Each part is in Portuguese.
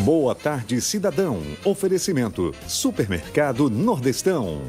Boa tarde, cidadão. Oferecimento: Supermercado Nordestão.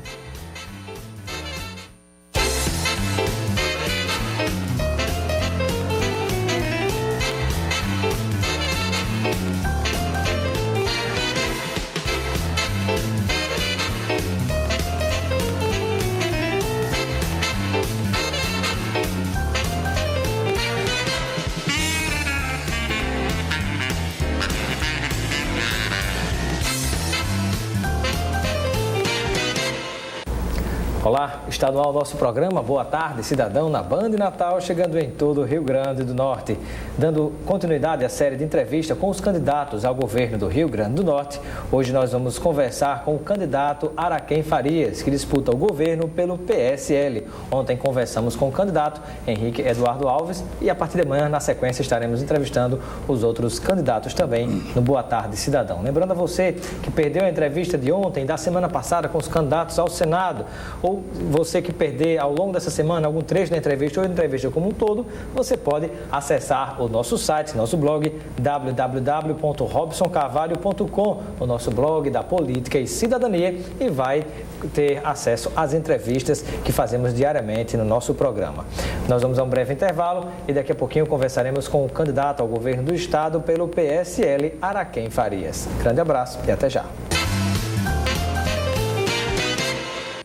Olá, está no ar o nosso programa Boa Tarde, Cidadão, na Band Natal, chegando em todo o Rio Grande do Norte. Dando continuidade à série de entrevistas com os candidatos ao governo do Rio Grande do Norte, hoje nós vamos conversar com o candidato Araquém Farias, que disputa o governo pelo PSL. Ontem conversamos com o candidato Henrique Eduardo Alves e a partir de amanhã, na sequência, estaremos entrevistando os outros candidatos também no Boa Tarde, Cidadão. Lembrando a você que perdeu a entrevista de ontem, da semana passada, com os candidatos ao Senado, ou você que perder ao longo dessa semana algum trecho da entrevista ou da entrevista como um todo, você pode acessar o nosso site, nosso blog www.robsoncarvalho.com, o nosso blog da política e cidadania, e vai ter acesso às entrevistas que fazemos diariamente no nosso programa. Nós vamos a um breve intervalo e daqui a pouquinho conversaremos com o candidato ao governo do estado pelo PSL, Araquém Farias. Grande abraço e até já.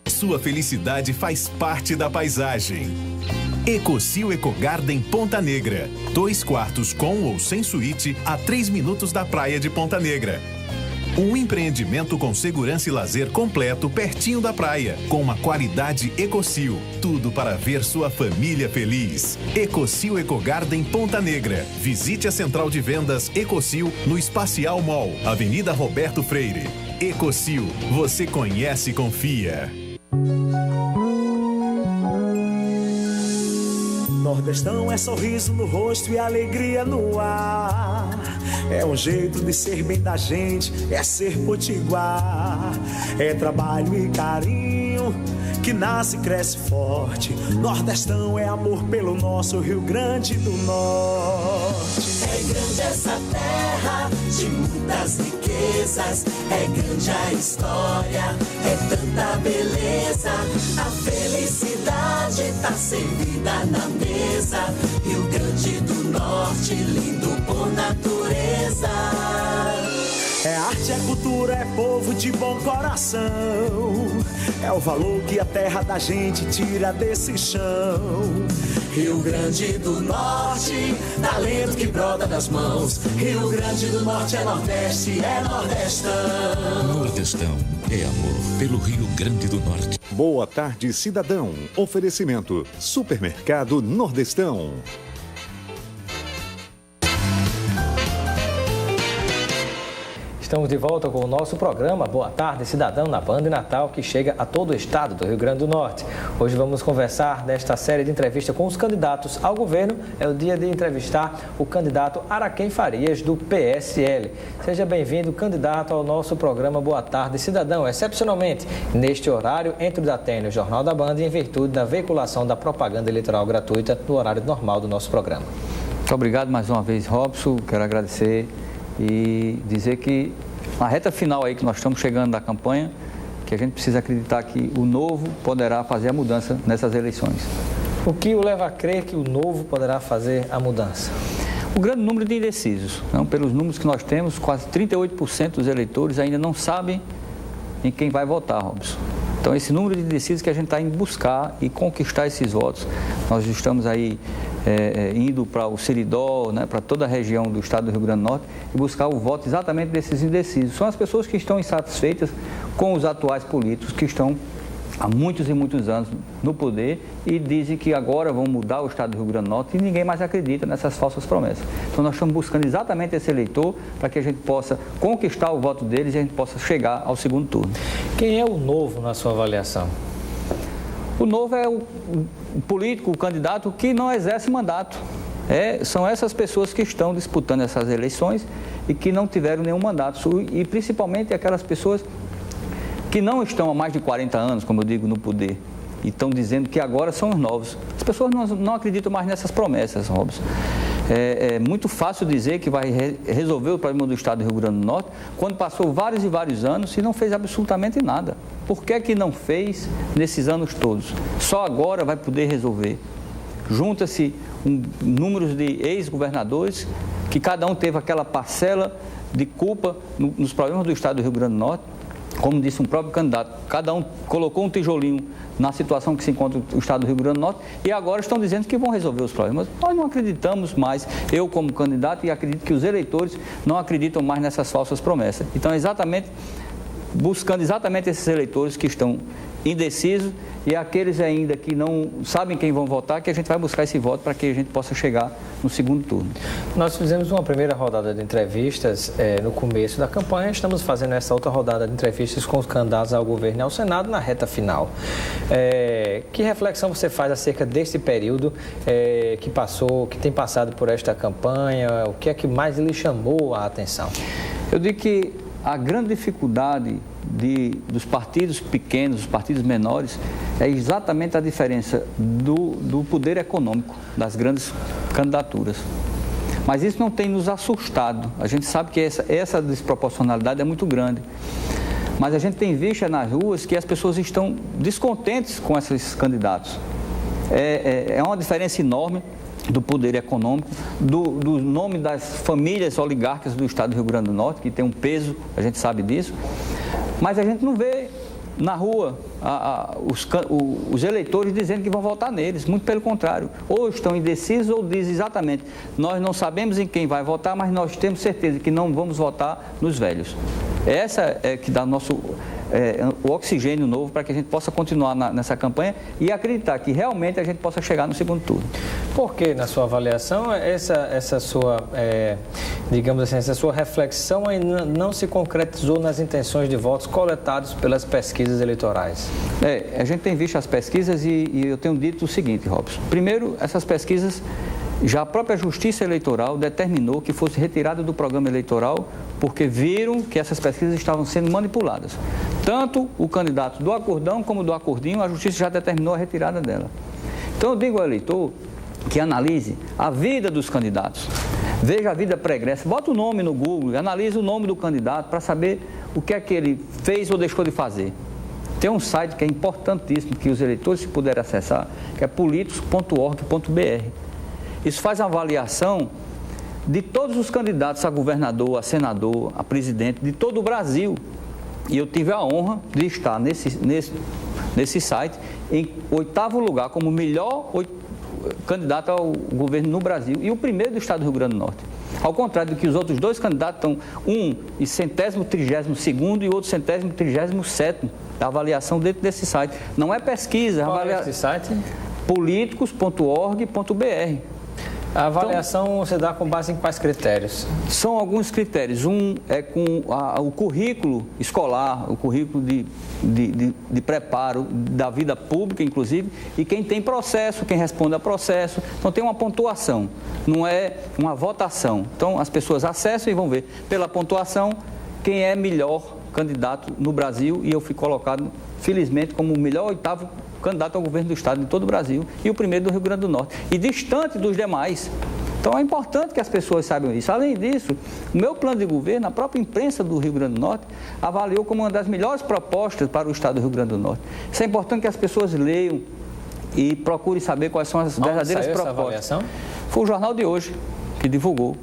Sua felicidade faz parte da paisagem. Ecocil Ecogarden Ponta Negra. 2 quartos com ou sem suíte a 3 minutos da praia de Ponta Negra. Um empreendimento com segurança e lazer completo pertinho da praia, com uma qualidade Ecocil. Tudo para ver sua família feliz. Ecocil Ecogarden Ponta Negra. Visite a central de vendas Ecocil no Espacial Mall, Avenida Roberto Freire. Ecocil, você conhece e confia. Nordestão é sorriso no rosto e alegria no ar. É um jeito de ser bem da gente, é ser potiguar. É trabalho e carinho que nasce e cresce forte. Nordestão é amor pelo nosso Rio Grande do Norte. É grande essa terra de muitas riquezas. É grande a história, é tanta beleza. A felicidade tá servida na mesa. Rio Grande do Norte, lindo por natureza. É arte, é cultura, é povo de bom coração. É o valor que a terra da gente tira desse chão. Rio Grande do Norte, talento que brota das mãos. Rio Grande do Norte é Nordeste, é Nordestão. Nordestão é amor pelo Rio Grande do Norte. Boa tarde, cidadão. Oferecimento: Supermercado Nordestão. Estamos de volta com o nosso programa Boa Tarde, Cidadão, na Band Natal, que chega a todo o estado do Rio Grande do Norte. Hoje vamos conversar nesta série de entrevistas com os candidatos ao governo. É o dia de entrevistar o candidato Araquém Farias, do PSL. Seja bem-vindo, candidato, ao nosso programa Boa Tarde, Cidadão. Excepcionalmente, neste horário, entre o Datém e o Jornal da Band, em virtude da veiculação da propaganda eleitoral gratuita no horário normal do nosso programa. Muito obrigado mais uma vez, Robson. Quero agradecer e dizer que na reta final aí que nós estamos chegando da campanha, que a gente precisa acreditar que o novo poderá fazer a mudança nessas eleições. O que o leva a crer que o novo poderá fazer a mudança? O grande número de indecisos. Não? Pelos números que nós temos, quase 38% dos eleitores ainda não sabem em quem vai votar, Robson. Então, esse número de indecisos que a gente está indo buscar e conquistar esses votos. Nós estamos aí indo para o Seridó, né, para toda a região do estado do Rio Grande do Norte e buscar o voto exatamente desses indecisos. São as pessoas que estão insatisfeitas com os atuais políticos que estão há muitos e muitos anos no poder e dizem que agora vão mudar o estado do Rio Grande do Norte e ninguém mais acredita nessas falsas promessas. Então nós estamos buscando exatamente esse eleitor para que a gente possa conquistar o voto deles e a gente possa chegar ao segundo turno. Quem é o novo na sua avaliação? O novo é o político, o candidato que não exerce mandato. São essas pessoas que estão disputando essas eleições e que não tiveram nenhum mandato. E principalmente aquelas pessoas que não estão há mais de 40 anos, como eu digo, no poder. E estão dizendo que agora são os novos. As pessoas não acreditam mais nessas promessas, Robson. É muito fácil dizer que vai resolver o problema do estado do Rio Grande do Norte, quando passou vários e vários anos e não fez absolutamente nada. Por que não fez nesses anos todos? Só agora vai poder resolver. Junta-se números de ex-governadores, que cada um teve aquela parcela de culpa nos problemas do estado do Rio Grande do Norte. Como disse um próprio candidato, cada um colocou um tijolinho na situação que se encontra o estado do Rio Grande do Norte e agora estão dizendo que vão resolver os problemas. Nós não acreditamos mais, eu como candidato, e acredito que os eleitores não acreditam mais nessas falsas promessas. Então, buscando exatamente esses eleitores que estão indecisos e aqueles ainda que não sabem quem vão votar, que a gente vai buscar esse voto para que a gente possa chegar no segundo turno. Nós fizemos uma primeira rodada de entrevistas no começo da campanha, estamos fazendo essa outra rodada de entrevistas com os candidatos ao governo e ao Senado na reta final. Que reflexão você faz acerca deste período que tem passado por esta campanha? O que é que mais lhe chamou a atenção? Eu digo que a grande dificuldade dos partidos pequenos, dos partidos menores, é exatamente a diferença do poder econômico das grandes candidaturas. Mas isso não tem nos assustado. A gente sabe que essa desproporcionalidade é muito grande. Mas a gente tem visto nas ruas que as pessoas estão descontentes com esses candidatos. É uma diferença enorme do poder econômico, do nome das famílias oligárquicas do estado do Rio Grande do Norte, que tem um peso, a gente sabe disso, mas a gente não vê na rua os eleitores dizendo que vão votar neles, muito pelo contrário, ou estão indecisos ou dizem exatamente, nós não sabemos em quem vai votar, mas nós temos certeza que não vamos votar nos velhos. Essa é que dá o oxigênio novo para que a gente possa continuar nessa campanha e acreditar que realmente a gente possa chegar no segundo turno. Por que, na sua avaliação, essa sua, digamos assim, essa sua reflexão ainda não se concretizou nas intenções de votos coletados pelas pesquisas eleitorais? A gente tem visto as pesquisas e eu tenho dito o seguinte, Robson. Primeiro, essas pesquisas, já a própria Justiça Eleitoral determinou que fosse retirada do programa eleitoral porque viram que essas pesquisas estavam sendo manipuladas. Tanto o candidato do acordão como do acordinho, a Justiça já determinou a retirada dela. Então eu digo ao eleitor que analise a vida dos candidatos, veja a vida pregressa, bota o nome no Google, analise o nome do candidato para saber o que é que ele fez ou deixou de fazer. Tem um site que é importantíssimo, que os eleitores, se puderem acessar, que é politicos.org.br. Isso faz uma avaliação de todos os candidatos a governador, a senador, a presidente, de todo o Brasil. E eu tive a honra de estar nesse site em 8º lugar como melhor candidato ao governo no Brasil e o primeiro do estado do Rio Grande do Norte. Ao contrário do que os outros dois candidatos estão um em 132º e outro 137º da avaliação dentro desse site. Não é pesquisa. Qual é esse site? Politicos.org.br. A avaliação você dá com base em quais critérios? São alguns critérios. Um é com o currículo escolar, o currículo de preparo da vida pública, inclusive, e quem tem processo, quem responde a processo. Então tem uma pontuação, não é uma votação. Então as pessoas acessam e vão ver pela pontuação quem é melhor candidato no Brasil, e eu fui colocado, felizmente, como o melhor 8º candidato ao governo do estado de todo o Brasil e o primeiro do Rio Grande do Norte, e distante dos demais. Então é importante que as pessoas saibam isso. Além disso, o meu plano de governo, a própria imprensa do Rio Grande do Norte avaliou como uma das melhores propostas para o estado do Rio Grande do Norte. Isso é importante que as pessoas leiam e procurem saber quais são as verdadeiras propostas. Essa avaliação? Foi o Jornal de Hoje que divulgou.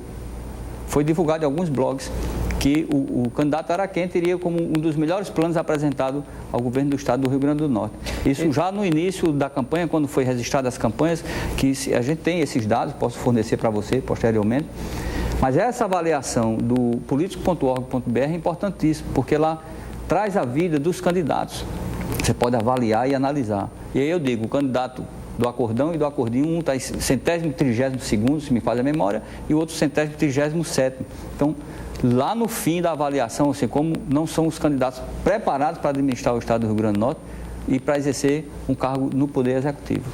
Foi divulgado em alguns blogs que o candidato Araquém teria como um dos melhores planos apresentado ao governo do estado do Rio Grande do Norte. Isso já no início da campanha, quando foi registrada as campanhas, que a gente tem esses dados, posso fornecer para você posteriormente. Mas essa avaliação do político.org.br é importantíssima, porque lá traz a vida dos candidatos. Você pode avaliar e analisar. E aí eu digo, o candidato do acordão e do acordinho, um está em 132º, se me falha a memória, e o outro 137º. Então, lá no fim da avaliação, assim, como não são os candidatos preparados para administrar o estado do Rio Grande do Norte e para exercer um cargo no Poder Executivo.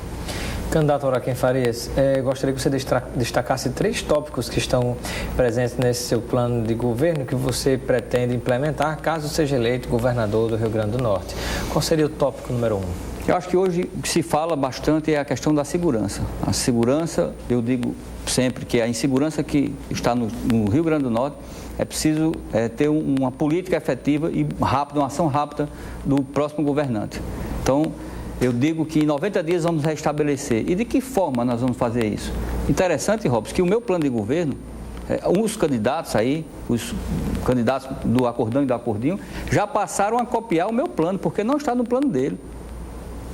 Candidato Araquém Farias, gostaria que você destacasse 3 tópicos que estão presentes nesse seu plano de governo que você pretende implementar caso seja eleito governador do Rio Grande do Norte. Qual seria o tópico número 1? Eu acho que hoje o que se fala bastante é a questão da segurança. A segurança, eu digo sempre que a insegurança que está no Rio Grande do Norte é preciso ter uma política efetiva e rápida, uma ação rápida do próximo governante. Então, eu digo que em 90 dias vamos restabelecer. E de que forma nós vamos fazer isso? Interessante, Robson, que o meu plano de governo, os candidatos aí, os candidatos do acordão e do acordinho, já passaram a copiar o meu plano, porque não está no plano dele.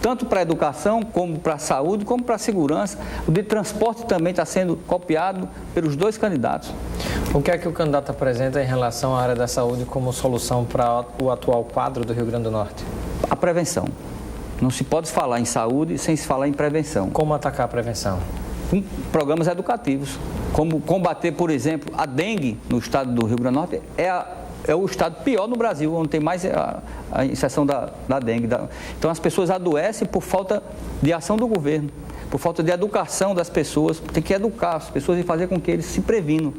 Tanto para a educação, como para a saúde, como para a segurança. O de transporte também está sendo copiado pelos dois candidatos. O que é que o candidato apresenta em relação à área da saúde como solução para o atual quadro do Rio Grande do Norte? A prevenção. Não se pode falar em saúde sem se falar em prevenção. Como atacar a prevenção? Com programas educativos. Como combater, por exemplo, a dengue no estado do Rio Grande do Norte é o estado pior no Brasil, onde tem mais a inserção da dengue. Então, as pessoas adoecem por falta de ação do governo, por falta de educação das pessoas. Tem que educar as pessoas e fazer com que eles se previnam.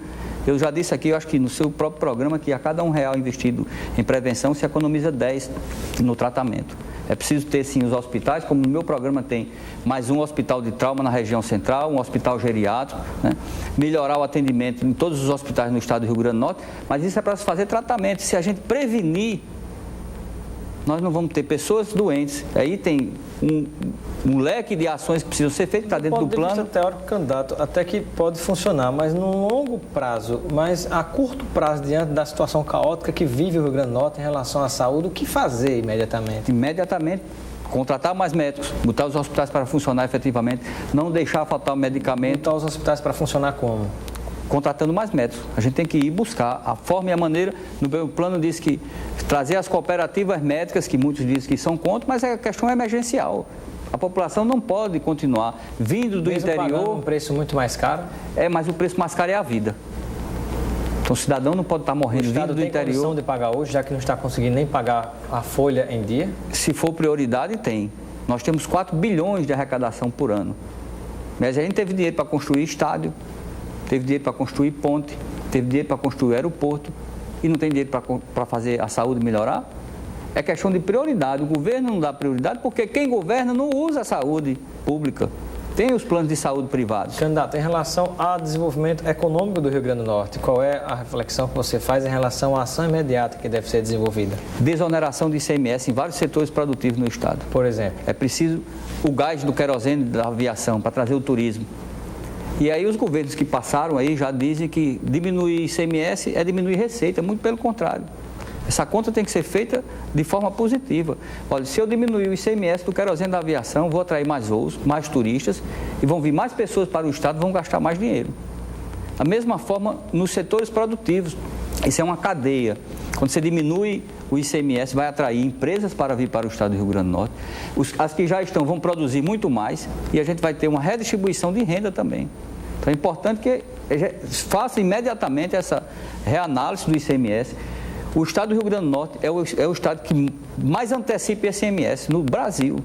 Eu já disse aqui, eu acho que no seu próprio programa, que a cada R$1 investido em prevenção, se economiza 10 no tratamento. É preciso ter, sim, os hospitais, como no meu programa tem mais um hospital de trauma na região central, um hospital geriátrico, né? Melhorar o atendimento em todos os hospitais no estado do Rio Grande do Norte, mas isso é para se fazer tratamento. Se a gente prevenir, nós não vamos ter pessoas doentes. Aí tem um leque de ações que precisam ser feitas, está dentro do plano. Pode ser teórico, candidato, até que pode funcionar, mas no longo prazo, mas a curto prazo, diante da situação caótica que vive o Rio Grande do Norte em relação à saúde, o que fazer imediatamente? Imediatamente, contratar mais médicos, botar os hospitais para funcionar efetivamente, não deixar faltar o medicamento. Botar os hospitais para funcionar como? Contratando mais médicos. A gente tem que ir buscar a forma e a maneira. No meu plano diz que trazer as cooperativas médicas, que muitos dizem que são contra, mas a questão é emergencial. A população não pode continuar vindo do interior. Pagando um preço muito mais caro? Mas o preço mais caro é a vida. Então o cidadão não pode estar morrendo vindo do interior. O Estado tem condição de pagar hoje, já que não está conseguindo nem pagar a folha em dia? Se for prioridade, tem. Nós temos 4 bilhões de arrecadação por ano. Mas a gente teve dinheiro para construir estádio, teve dinheiro para construir ponte, teve dinheiro para construir aeroporto e não tem dinheiro para fazer a saúde melhorar? É questão de prioridade. O governo não dá prioridade porque quem governa não usa a saúde pública. Tem os planos de saúde privados. Candidato, em relação ao desenvolvimento econômico do Rio Grande do Norte, qual é a reflexão que você faz em relação à ação imediata que deve ser desenvolvida? Desoneração de ICMS em vários setores produtivos no estado. Por exemplo? É preciso o gás do querosene da aviação para trazer o turismo. E aí os governos que passaram aí já dizem que diminuir ICMS é diminuir receita, muito pelo contrário. Essa conta tem que ser feita de forma positiva. Olha, se eu diminuir o ICMS do querosene da aviação, vou atrair mais voos, mais turistas e vão vir mais pessoas para o estado, vão gastar mais dinheiro. Da mesma forma, nos setores produtivos, isso é uma cadeia. Quando você diminui o ICMS, vai atrair empresas para vir para o estado do Rio Grande do Norte. As que já estão vão produzir muito mais e a gente vai ter uma redistribuição de renda também. Então é importante que faça imediatamente essa reanálise do ICMS. O estado do Rio Grande do Norte é o estado que mais antecipa ICMS no Brasil.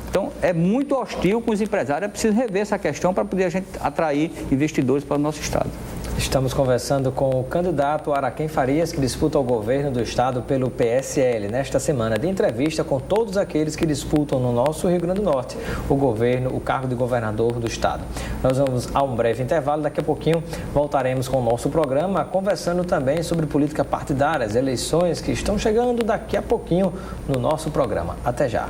Então, é muito hostil com os empresários. É preciso rever essa questão para poder a gente atrair investidores para o nosso estado. Estamos conversando com o candidato Araquém Farias, que disputa o governo do estado pelo PSL, nesta semana de entrevista com todos aqueles que disputam no nosso Rio Grande do Norte o governo, o cargo de governador do estado. Nós vamos a um breve intervalo, daqui a pouquinho voltaremos com o nosso programa, conversando também sobre política partidária, as eleições que estão chegando daqui a pouquinho no nosso programa. Até já!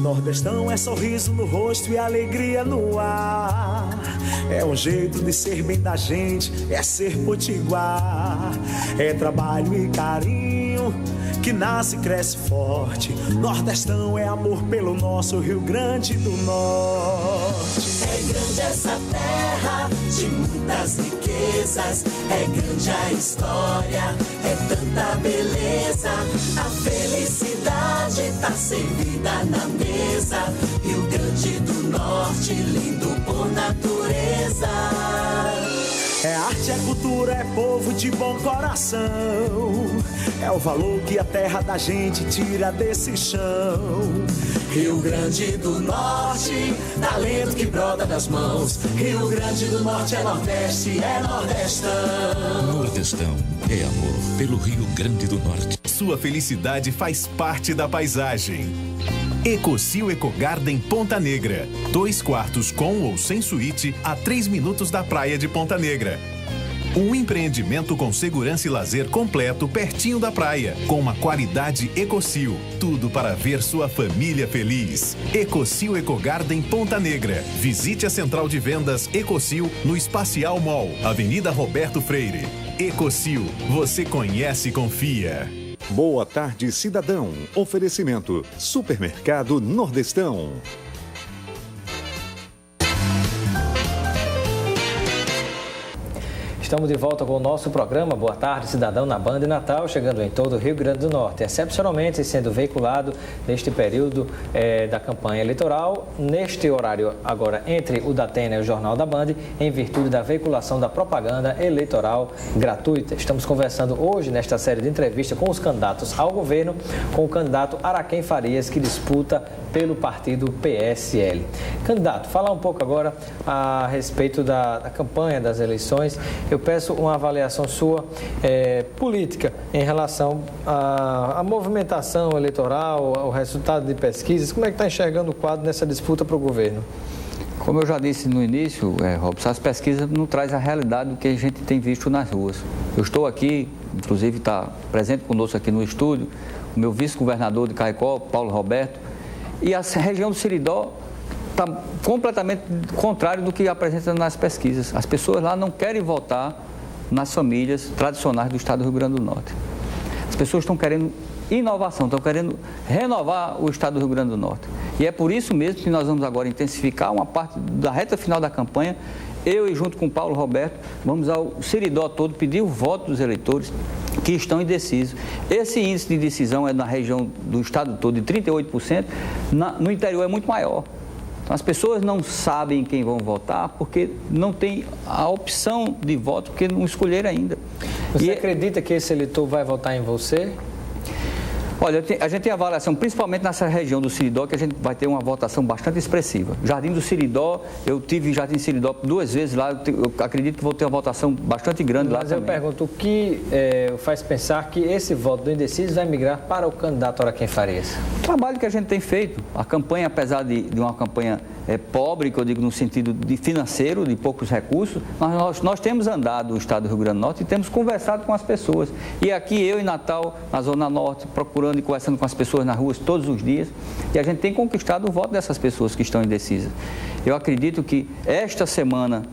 Nordestão é sorriso no rosto e alegria no ar. É um jeito de ser bem da gente, é ser potiguar. É trabalho e carinho que nasce e cresce forte. Nordestão é amor pelo nosso Rio Grande do Norte. É grande essa terra de muitas riquezas. É grande a história, é tanta beleza. A felicidade tá servida na mesa. Rio Grande do Norte, lindo por natureza. É arte, é cultura, é povo de bom coração. É o valor que a terra da gente tira desse chão. Rio Grande do Norte, talento que brota das mãos. Rio Grande do Norte é Nordeste, é Nordestão. Nordestão é amor pelo Rio Grande do Norte. Sua felicidade faz parte da paisagem. Ecosil Ecogarden Ponta Negra. 2 quartos com ou sem suíte a 3 minutos da praia de Ponta Negra. Um empreendimento com segurança e lazer completo pertinho da praia, com uma qualidade Ecosil. Tudo para ver sua família feliz. Ecosil Ecogarden Ponta Negra. Visite a central de vendas Ecosil no Espacial Mall, Avenida Roberto Freire. Ecosil, você conhece e confia. Boa tarde, cidadão. Oferecimento: Supermercado Nordestão. Estamos de volta com o nosso programa Boa Tarde, Cidadão, na Band Natal, chegando em todo o Rio Grande do Norte, excepcionalmente sendo veiculado neste período da campanha eleitoral, neste horário agora entre o Datena e o Jornal da Band, em virtude da veiculação da propaganda eleitoral gratuita. Estamos conversando hoje, nesta série de entrevistas, com os candidatos ao governo, com o candidato Araquém Farias, que disputa pelo partido PSL. Candidato, falar um pouco agora a respeito da campanha, das eleições. Eu peço uma avaliação sua política em relação à movimentação eleitoral, ao resultado de pesquisas. Como é que está enxergando o quadro nessa disputa para o governo? Como eu já disse no início, Robson, as pesquisas não trazem a realidade do que a gente tem visto nas ruas. Eu estou aqui, inclusive está presente conosco aqui no estúdio, o meu vice-governador de Caicó, Paulo Roberto, e a região do Seridó está completamente contrário do que apresenta nas pesquisas. As pessoas lá não querem votar nas famílias tradicionais do estado do Rio Grande do Norte. As pessoas estão querendo inovação, estão querendo renovar o estado do Rio Grande do Norte. E é por isso mesmo que nós vamos agora intensificar uma parte da reta final da campanha. Eu e junto com o Paulo Roberto vamos ao Seridó todo pedir o voto dos eleitores que estão indecisos. Esse índice de decisão é na região do estado todo de 38%, no interior é muito maior. Então, as pessoas não sabem quem vão votar porque não tem a opção de voto, porque não escolheram ainda. Você acredita que esse eleitor vai votar em você? Olha, a gente tem avaliação, principalmente nessa região do Seridó, que a gente vai ter uma votação bastante expressiva. Jardim do Seridó, eu tive em Jardim do Seridó 2 vezes lá, eu acredito que vou ter uma votação bastante grande lá também. Mas eu pergunto, o que faz pensar que esse voto do indeciso vai migrar para o candidato Araquém Farias? O trabalho que a gente tem feito, a campanha, apesar de uma campanha pobre, que eu digo no sentido de financeiro, de poucos recursos, nós temos andado no estado do Rio Grande do Norte e temos conversado com as pessoas. E aqui eu em Natal, na Zona Norte, procurando e conversando com as pessoas nas ruas todos os dias, e a gente tem conquistado o voto dessas pessoas que estão indecisas. Eu acredito que esta semana,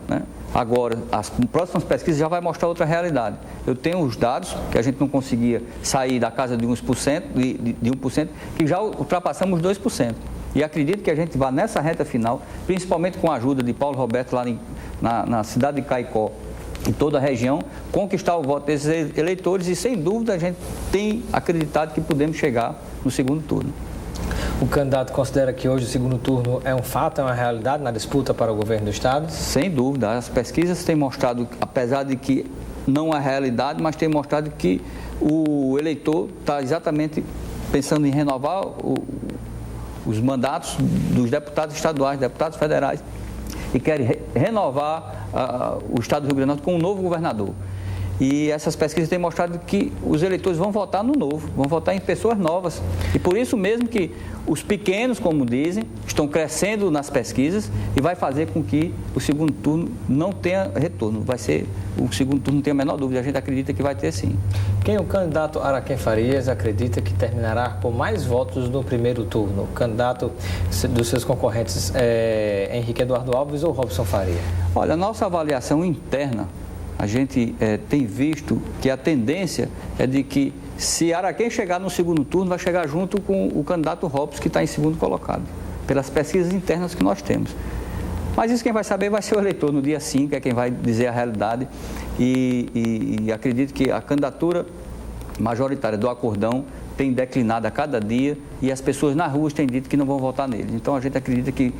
agora, as próximas pesquisas já vai mostrar outra realidade. Eu tenho os dados, que a gente não conseguia sair da casa de 1%, de 1%, que já ultrapassamos 2%. E acredito que a gente vai nessa reta final, principalmente com a ajuda de Paulo Roberto lá na cidade de Caicó e toda a região, conquistar o voto desses eleitores e, sem dúvida, a gente tem acreditado que podemos chegar no segundo turno. O candidato considera que hoje o segundo turno é um fato, é uma realidade na disputa para o governo do estado? Sem dúvida. As pesquisas têm mostrado, apesar de que não é realidade, mas têm mostrado que o eleitor está exatamente pensando em renovar os mandatos dos deputados estaduais, deputados federais, e querem renovar o estado do Rio Grande do Norte com um novo governador. E essas pesquisas têm mostrado que os eleitores vão votar no novo, vão votar em pessoas novas. E por isso mesmo que os pequenos, como dizem, estão crescendo nas pesquisas e vai fazer com que o segundo turno não tenha retorno. O segundo turno não tem a menor dúvida, a gente acredita que vai ter sim. Quem o candidato Araquém Farias acredita que terminará com mais votos no primeiro turno? O candidato dos seus concorrentes é Henrique Eduardo Alves ou Robson Faria? Olha, a nossa avaliação interna, a gente tem visto que a tendência é de que, se Araquém chegar no segundo turno, vai chegar junto com o candidato Robson, que está em segundo colocado, pelas pesquisas internas que nós temos. Mas isso quem vai saber vai ser o eleitor no dia 5, é quem vai dizer a realidade. E acredito que a candidatura majoritária do Acordão tem declinado a cada dia e as pessoas nas ruas têm dito que não vão votar neles. Então a gente acredita que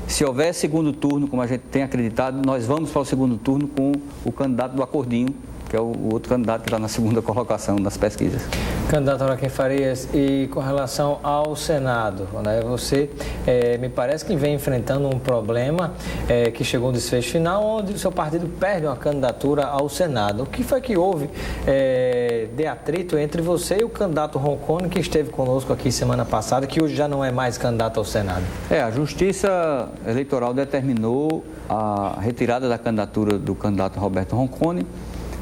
Se houver segundo turno, como a gente tem acreditado, nós vamos para o segundo turno com o candidato do Acordinho, que é o outro candidato que está na segunda colocação das pesquisas. Candidato Araquém Farias, e com relação ao Senado, né, você me parece que vem enfrentando um problema que chegou um desfecho final, onde o seu partido perde uma candidatura ao Senado. O que foi que houve de atrito entre você e o candidato Roncone, que esteve conosco aqui semana passada, que hoje já não é mais candidato ao Senado? A Justiça Eleitoral determinou a retirada da candidatura do candidato Roberto Roncone,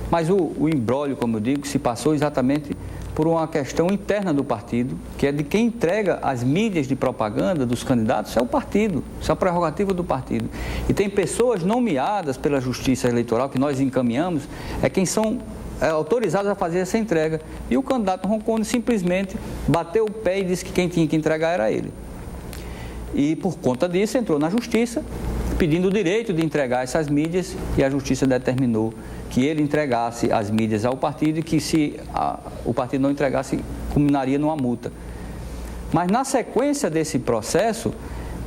mas o imbróglio, como eu digo, se passou exatamente por uma questão interna do partido, que é de quem entrega as mídias de propaganda dos candidatos, é o partido, isso é a prerrogativa do partido. E tem pessoas nomeadas pela Justiça Eleitoral, que nós encaminhamos, quem são autorizados a fazer essa entrega. E o candidato Roncone simplesmente bateu o pé e disse que quem tinha que entregar era ele. E por conta disso entrou na Justiça, pedindo o direito de entregar essas mídias, e a Justiça determinou que ele entregasse as mídias ao partido e que se o partido não entregasse, culminaria numa multa. Mas na sequência desse processo,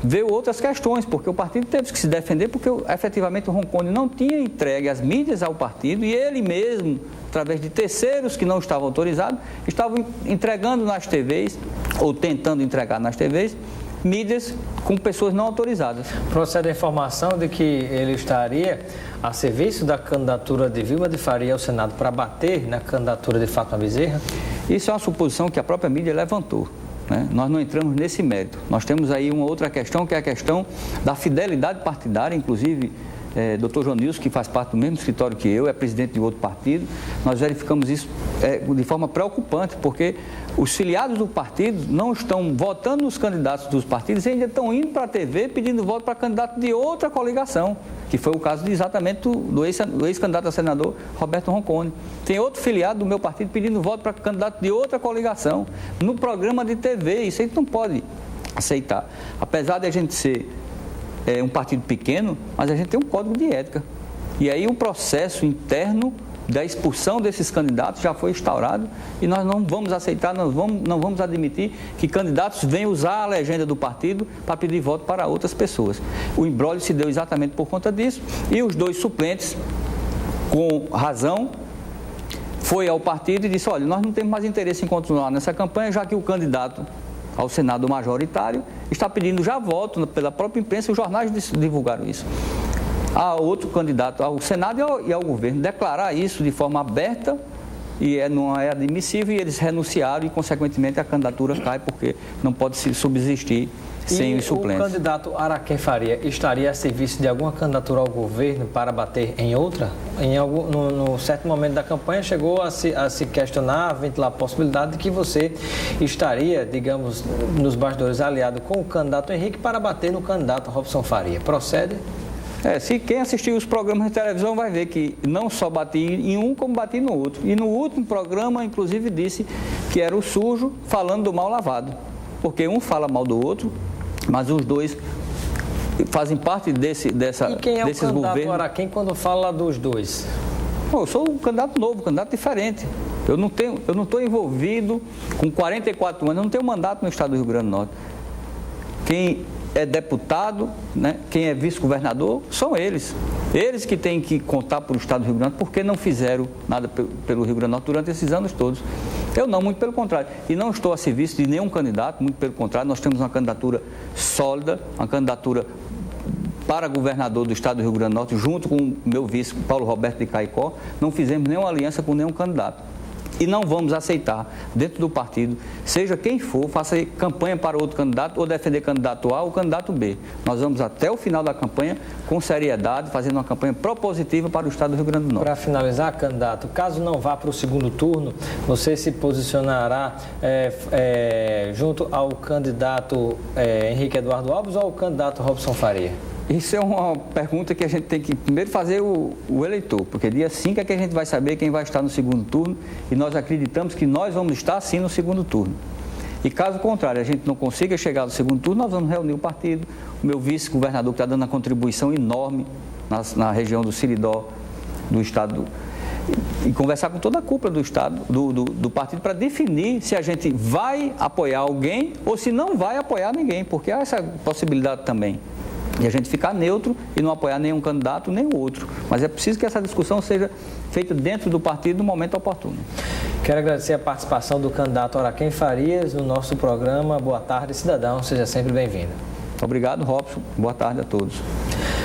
veio outras questões, porque o partido teve que se defender, porque efetivamente o Roncone não tinha entregue as mídias ao partido e ele mesmo, através de terceiros que não estavam autorizados, estavam entregando nas TVs, ou tentando entregar nas TVs, mídias com pessoas não autorizadas. Procede a informação de que ele estaria a serviço da candidatura de Vilma de Faria ao Senado para bater na candidatura de Fátima Bezerra? Isso é uma suposição que a própria mídia levantou, né? Nós não entramos nesse mérito. Nós temos aí uma outra questão, que é a questão da fidelidade partidária, inclusive Dr. João Nilson, que faz parte do mesmo escritório que eu, é presidente de outro partido. Nós verificamos isso de forma preocupante, porque os filiados do partido não estão votando nos candidatos dos partidos e ainda estão indo para a TV pedindo voto para candidato de outra coligação, que foi o caso exatamente do ex-candidato a senador Roberto Roncone. Tem outro filiado do meu partido pedindo voto para candidato de outra coligação no programa de TV. Isso a gente não pode aceitar. Apesar de a gente ser um partido pequeno, mas a gente tem um código de ética. E aí o processo interno da expulsão desses candidatos já foi instaurado e nós não vamos aceitar, não vamos admitir que candidatos venham usar a legenda do partido para pedir voto para outras pessoas. O imbróglio se deu exatamente por conta disso e os dois suplentes, com razão, foi ao partido e disse: olha, nós não temos mais interesse em continuar nessa campanha, já que o candidato ao Senado majoritário está pedindo já voto pela própria imprensa, os jornais divulgaram isso. Há outro candidato ao Senado e ao governo declarar isso de forma aberta e não é admissível, e eles renunciaram e, consequentemente, a candidatura cai, porque não pode se subsistir sem os suplentes. O candidato Araquém Faria estaria a serviço de alguma candidatura ao governo para bater em outra? No certo momento da campanha chegou a se questionar, a ventilar a possibilidade de que você estaria, digamos, nos bastidores aliado com o candidato Henrique para bater no candidato Robson Faria. Procede? Se quem assistiu os programas de televisão vai ver que não só bati em um, como bati no outro. E no último programa, inclusive, disse que era o sujo falando do mal lavado. Porque um fala mal do outro, mas os dois fazem parte desses governos. E quem é o candidato Araquém quando fala dos dois? Eu sou um candidato novo, um candidato diferente. Eu não estou envolvido com 44 anos, eu não tenho mandato no estado do Rio Grande do Norte. Quem é deputado, né, quem é vice-governador, são eles. Eles que têm que contar para o estado do Rio Grande do Norte, porque não fizeram nada pelo Rio Grande do Norte durante esses anos todos. Eu não, muito pelo contrário. E não estou a serviço de nenhum candidato, muito pelo contrário. Nós temos uma candidatura sólida, uma candidatura para governador do estado do Rio Grande do Norte, junto com o meu vice, Paulo Roberto de Caicó. Não fizemos nenhuma aliança com nenhum candidato. E não vamos aceitar, dentro do partido, seja quem for, faça campanha para outro candidato ou defender candidato A ou candidato B. Nós vamos até o final da campanha, com seriedade, fazendo uma campanha propositiva para o estado do Rio Grande do Norte. Para finalizar, candidato, caso não vá para o segundo turno, você se posicionará junto ao candidato Henrique Eduardo Alves ou ao candidato Robson Faria? Isso é uma pergunta que a gente tem que primeiro fazer o eleitor, porque dia 5 é que a gente vai saber quem vai estar no segundo turno e nós acreditamos que nós vamos estar sim no segundo turno. E caso contrário, a gente não consiga chegar no segundo turno, nós vamos reunir o partido, o meu vice-governador que está dando uma contribuição enorme na região do Siridó, do estado, e conversar com toda a cúpula do estado, do partido, para definir se a gente vai apoiar alguém ou se não vai apoiar ninguém, porque há essa possibilidade também. E a gente ficar neutro e não apoiar nenhum candidato nem o outro. Mas é preciso que essa discussão seja feita dentro do partido no momento oportuno. Quero agradecer a participação do candidato Araquém Farias no nosso programa Boa Tarde, Cidadão. Seja sempre bem-vindo. Obrigado, Robson. Boa tarde a todos.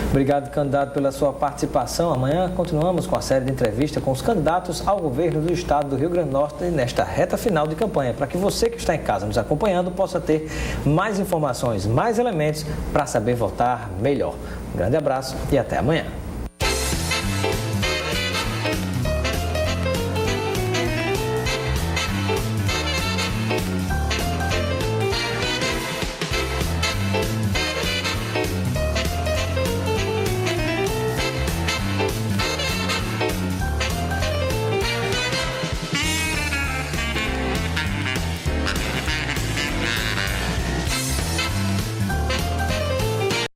Obrigado, candidato, pela sua participação. Amanhã continuamos com a série de entrevistas com os candidatos ao governo do estado do Rio Grande do Norte nesta reta final de campanha, para que você que está em casa nos acompanhando possa ter mais informações, mais elementos para saber votar melhor. Um grande abraço e até amanhã.